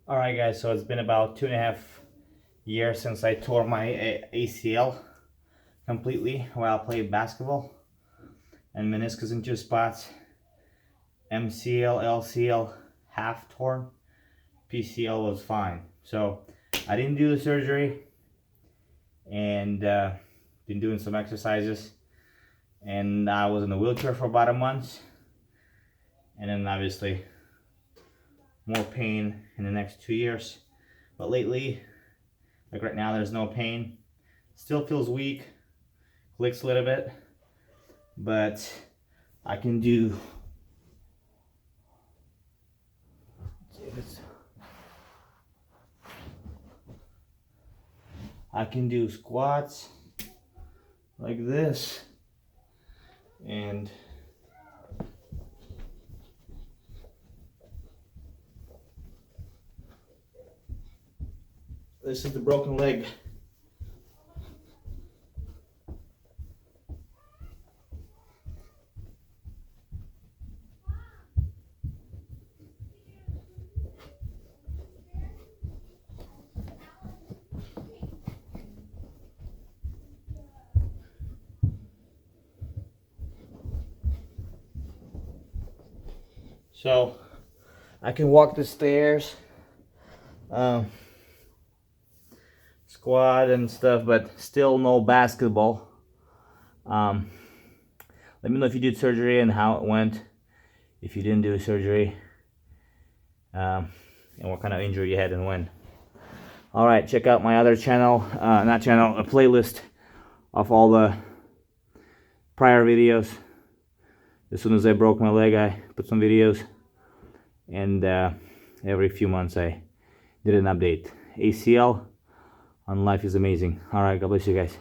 Alright guys, so it's been about 2.5 years since I tore my ACL completely while I played basketball. And meniscus in 2 spots. MCL, LCL half torn. PCL was fine. So I didn't do the surgery and been doing some exercises. And I was in a wheelchair for about a month. And then obviously more pain in the next 2 years. But lately, like right now, there's no pain. Still feels weak, clicks a little bit, but I can do squats like this, and this is the broken leg. So I can walk the stairs, squat and stuff, but still no basketball. Let me know if you did surgery and how it went. If you didn't do surgery, and what kind of injury you had and when. Alright, check out my other channel, a playlist of all the prior videos. As soon as I broke my leg, I put some videos, and every few months I did an update. ACL on life is amazing. Alright, God bless you guys.